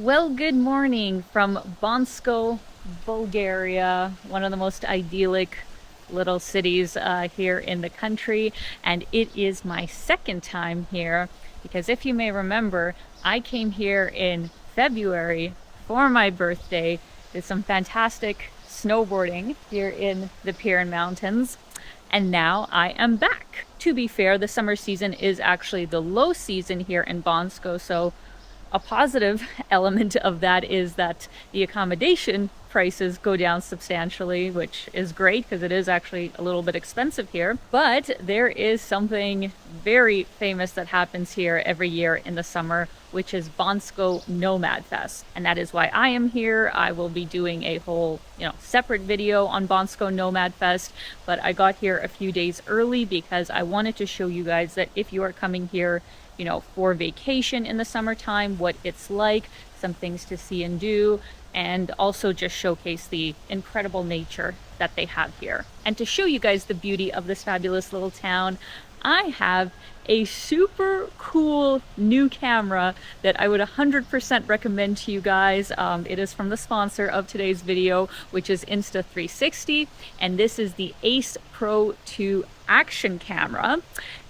Well, good morning from Bansko, Bulgaria, one of the most idyllic little cities here in the country. And it is my second time here because if you may remember, I came here in February for my birthday. Did some fantastic snowboarding here in the Pirin Mountains. And now I am back. To be fair, the summer season is actually the low season here in Bansko, so a positive element of that is that the accommodation prices go down substantially, which is great because it is actually a little bit expensive here. But there is something very famous that happens here every year in the summer, which is Bansko Nomad Fest. And that is why I am here. I will be doing a whole, separate video on Bansko Nomad Fest, but I got here a few days early because I wanted to show you guys that if you are coming here for vacation in the summertime, what it's like, some things to see and do, and also just showcase the incredible nature that they have here. And to show you guys the beauty of this fabulous little town, I have a super cool new camera that I would 100% recommend to you guys. It is from the sponsor of today's video, which is Insta360, and this is the Ace Pro 2 action camera.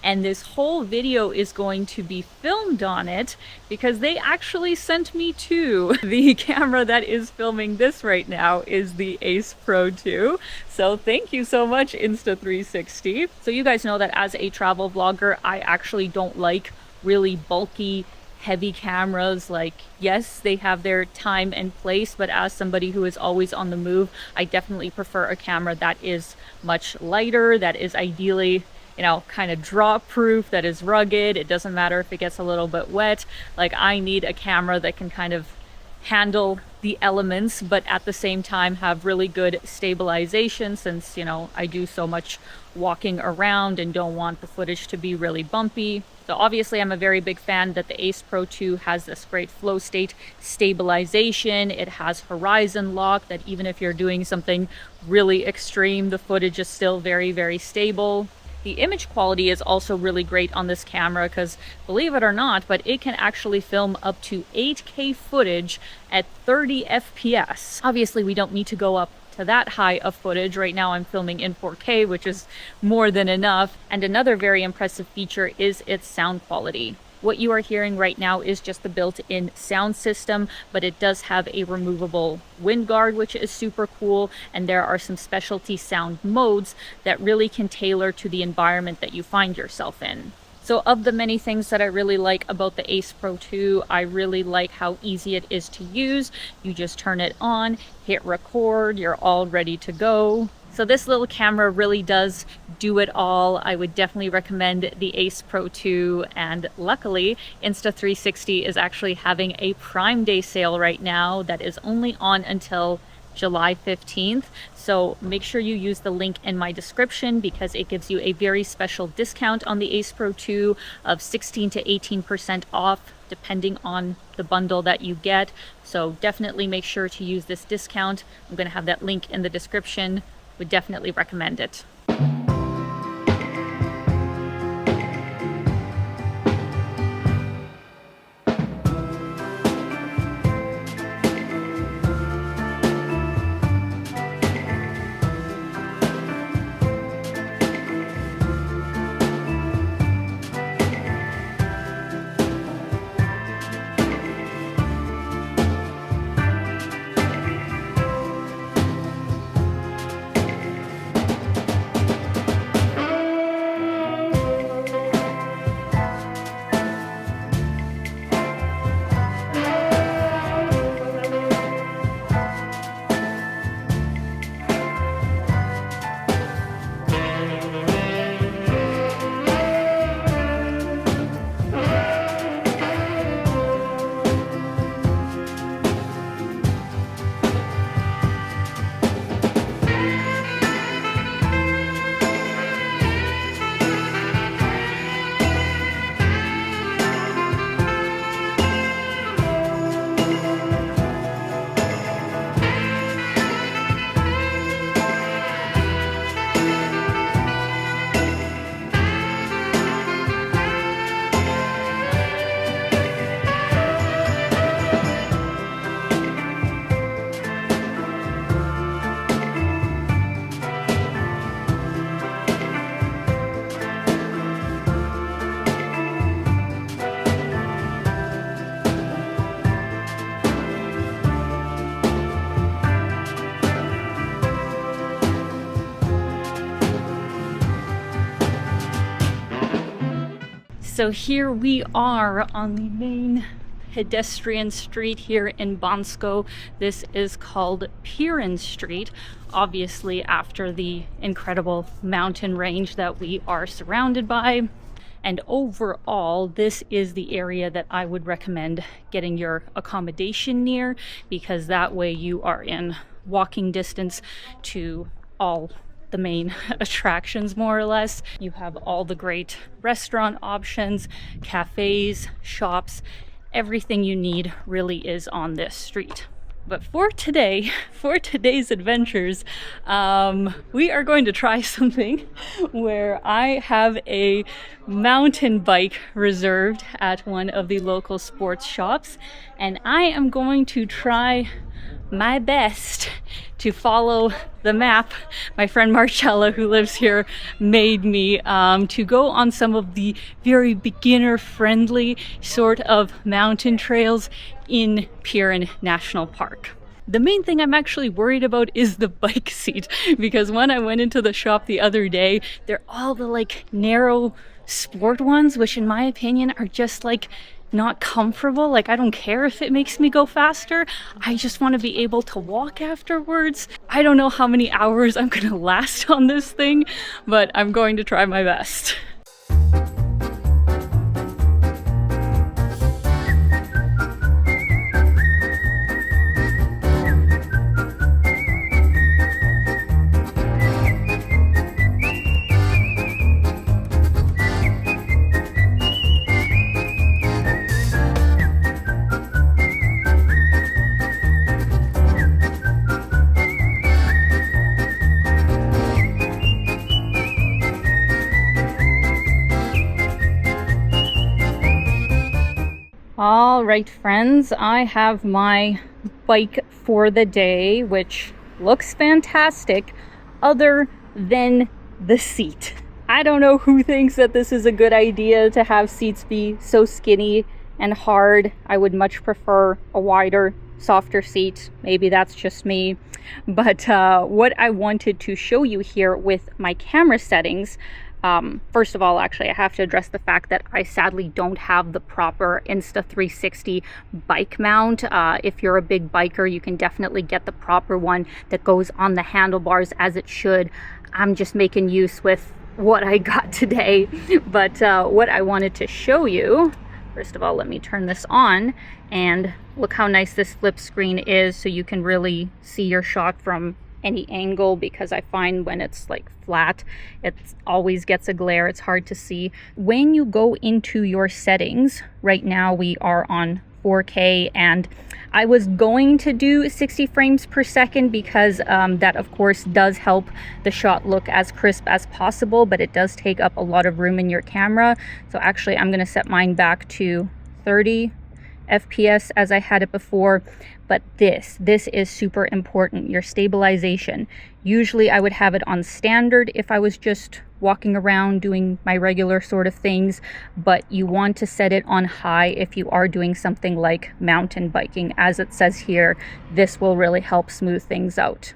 And this whole video is going to be filmed on it because they actually sent me two. The camera that is filming this right now is the Ace Pro 2. So thank you so much, Insta360. So you guys know that as a travel vlogger, I actually don't like really bulky, heavy cameras. Like, yes, they have their time and place, but as somebody who is always on the move, I definitely prefer a camera that is much lighter, that is ideally kind of drop proof, that is rugged. It doesn't matter if it gets a little bit wet. Like, I need a camera that can kind of handle the elements, but at the same time have really good stabilization, since I do so much walking around and don't want the footage to be really bumpy. So obviously I'm a very big fan that the Ace Pro 2 has this great flow state stabilization. It has horizon lock, that even if you're doing something really extreme, the footage is still very, very stable. The image quality is also really great on this camera because, believe it or not, but it can actually film up to 8K footage at 30 FPS. Obviously, we don't need to go up to that high of footage. Right now I'm filming in 4K, which is more than enough. And another very impressive feature is its sound quality. What you are hearing right now is just the built-in sound system, but it does have a removable wind guard, which is super cool. And there are some specialty sound modes that really can tailor to the environment that you find yourself in. So of the many things that I really like about the Ace Pro 2, I really like how easy it is to use. You just turn it on, hit record, you're all ready to go. So this little camera really does do it all. I would definitely recommend the Ace Pro 2, and luckily Insta360 is actually having a Prime Day sale right now that is only on until July 15th. So make sure you use the link in my description because it gives you a very special discount on the Ace Pro 2 of 16 to 18% off depending on the bundle that you get. So definitely make sure to use this discount. I'm going to have that link in the description. Would definitely recommend it. So here we are on the main pedestrian street here in Bansko. This is called Pirin Street, obviously after the incredible mountain range that we are surrounded by. And overall, this is the area that I would recommend getting your accommodation near, because that way you are in walking distance to all the main attractions, more or less. You have all the great restaurant options, cafes, shops, everything you need really is on this street. But for today, for today's adventures, we are going to try something where I have a mountain bike reserved at one of the local sports shops, and I am going to try my best to follow the map my friend Marcella, who lives here, made me to go on some of the very beginner-friendly sort of mountain trails in Pirin National Park. The main thing I'm actually worried about is the bike seat, because when I went into the shop the other day, they're all the like narrow sport ones, which in my opinion are just like not comfortable. Like, I don't care if it makes me go faster. I just want to be able to walk afterwards. I don't know how many hours I'm gonna last on this thing, but I'm going to try my best. All right, friends, I have my bike for the day, which looks fantastic other than the seat. I don't know who thinks that this is a good idea to have seats be so skinny and hard. I would much prefer a wider, softer seat. Maybe that's just me. But what I wanted to show you here with my camera settings, first of all, actually, I have to address the fact that I sadly don't have the proper Insta360 bike mount. If you're a big biker, you can definitely get the proper one that goes on the handlebars as it should. I'm just making use with what I got today. But what I wanted to show you, first of all, let me turn this on, and look how nice this flip screen is, so you can really see your shot from any angle, because I find when it's like flat, it always gets a glare. It's hard to see. When you go into your settings, right now we are on 4K, and I was going to do 60 frames per second because that of course does help the shot look as crisp as possible, but it does take up a lot of room in your camera. So actually I'm going to set mine back to 30 FPS as I had it before. But this is super important, your stabilization. Usually I would have it on standard if I was just walking around doing my regular sort of things, but you want to set it on high if you are doing something like mountain biking. As it says here, this will really help smooth things out.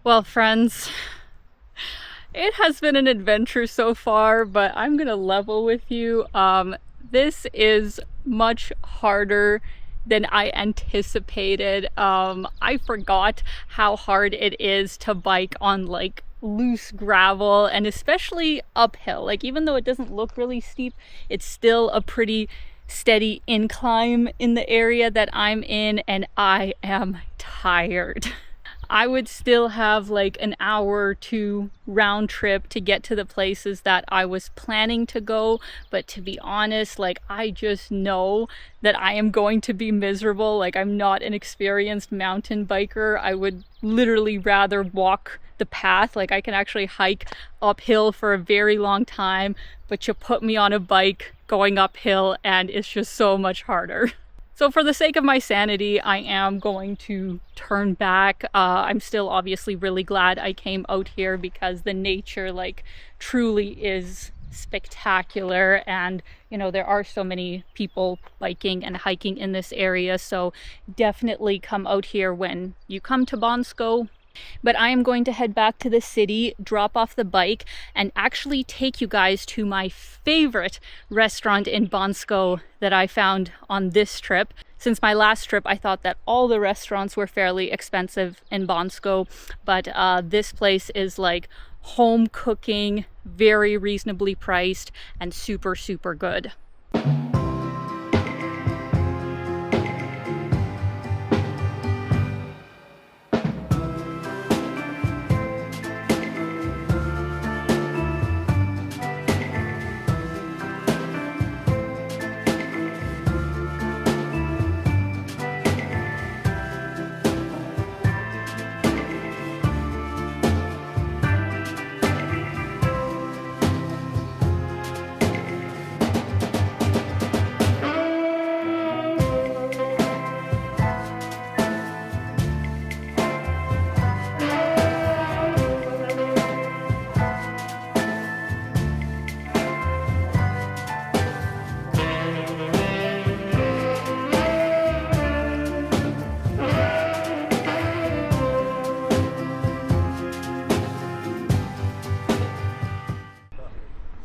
Well, friends, it has been an adventure so far, but I'm gonna level with you. This is much harder than I anticipated. I forgot how hard it is to bike on like loose gravel, and especially uphill. Like, even though it doesn't look really steep, it's still a pretty steady incline in the area that I'm in, and I am tired. I would still have like an hour or two round trip to get to the places that I was planning to go, but to be honest, like, I just know that I am going to be miserable. Like, I'm not an experienced mountain biker. I would literally rather walk the path. Like, I can actually hike uphill for a very long time, but you put me on a bike going uphill and it's just so much harder. So for the sake of my sanity, I am going to turn back. I'm still obviously really glad I came out here because the nature, like, truly is spectacular. And, you know, there are so many people biking and hiking in this area. So definitely come out here when you come to Bansko. But I am going to head back to the city, drop off the bike, and actually take you guys to my favorite restaurant in Bansko that I found on this trip. Since my last trip, I thought that all the restaurants were fairly expensive in Bansko, but this place is like home cooking, very reasonably priced, and super, super good.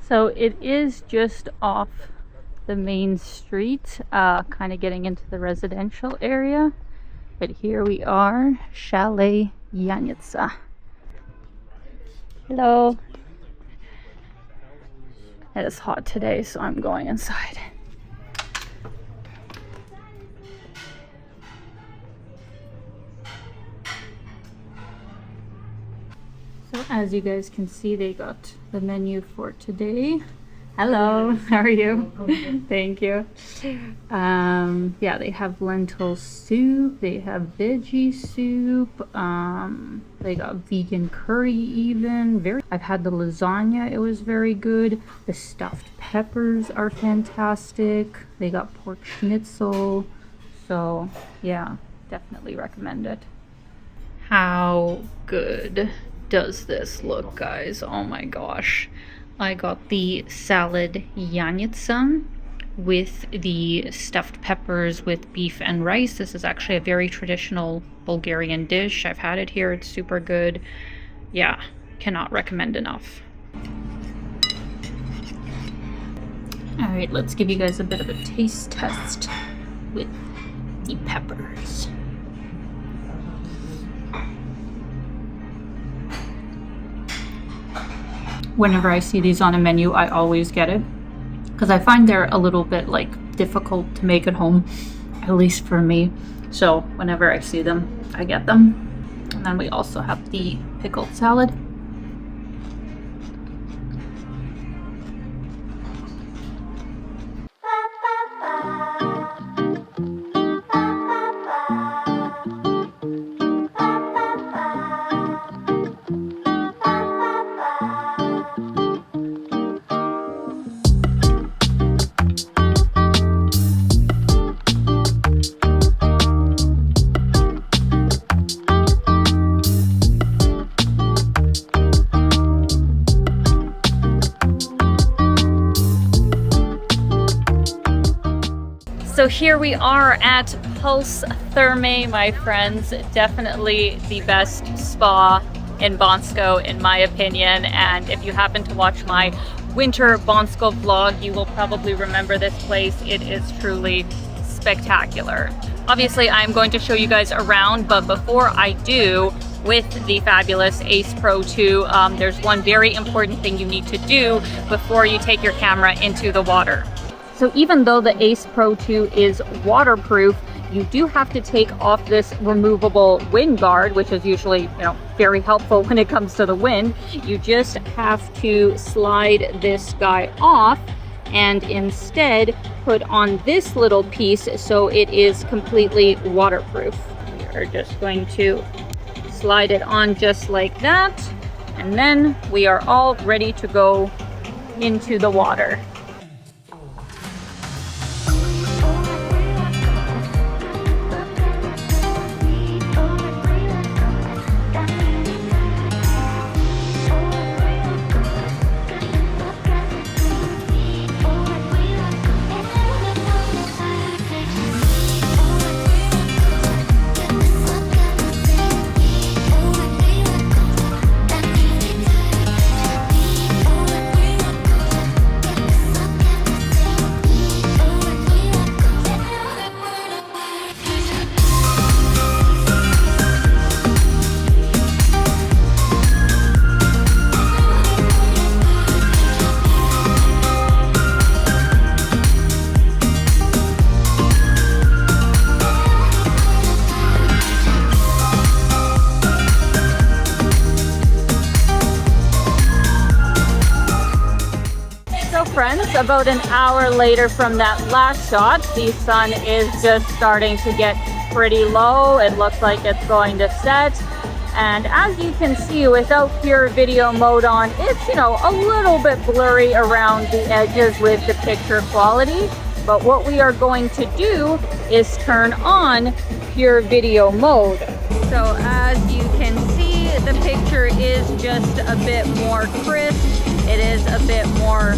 So it is just off the main street, kind of getting into the residential area. But here we are, Chalet Yanitsa. Hello. It is hot today, so I'm going inside. So as you guys can see, they got the menu for today. Hello, how are you? Thank you. Yeah, they have lentil soup, they have veggie soup, they got vegan curry even. I've had the lasagna, it was very good. The stuffed peppers are fantastic. They got pork schnitzel. So yeah, definitely recommend it. How good does this look, guys? Oh my gosh. I got the salad yanitsa with the stuffed peppers with beef and rice. This is actually a very traditional Bulgarian dish. I've had it here. It's super good. Yeah, cannot recommend enough. All right, let's give you guys a bit of a taste test with the peppers. Whenever I see these on a menu, I always get it because I find they're a little bit like difficult to make at home, at least for me. So whenever I see them, I get them. And then we also have the pickled salad. So here we are at Pulse Therma, my friends. Definitely the best spa in Bansko, in my opinion. And if you happen to watch my winter Bansko vlog, you will probably remember this place. It is truly spectacular. Obviously, I'm going to show you guys around, but before I do, with the fabulous Ace Pro 2, there's one very important thing you need to do before you take your camera into the water. So even though the Ace Pro 2 is waterproof, you do have to take off this removable wind guard, which is usually, very helpful when it comes to the wind. You just have to slide this guy off and instead put on this little piece so it is completely waterproof. We are just going to slide it on just like that, and then we are all ready to go into the water. Friends, about an hour later from that last shot, the sun is just starting to get pretty low. It looks like it's going to set, and as you can see, without pure video mode on, it's a little bit blurry around the edges with the picture quality. But what we are going to do is turn on pure video mode. So as you can see, the picture is just a bit more crisp. It is a bit more,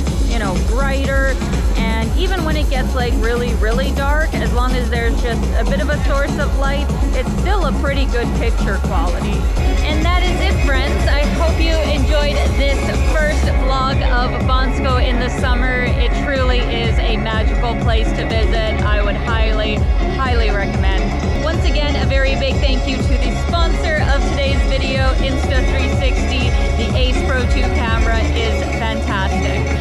brighter. And even when it gets like really, really dark, as long as there's just a bit of a source of light, it's still a pretty good picture quality. And that is it, friends. I hope you enjoyed this first vlog of Bansko in the summer. It truly is a magical place to visit. I would highly, highly recommend. Once again, a very big thank you to the sponsor of today's video, Insta360. The Ace Pro 2 camera is fantastic.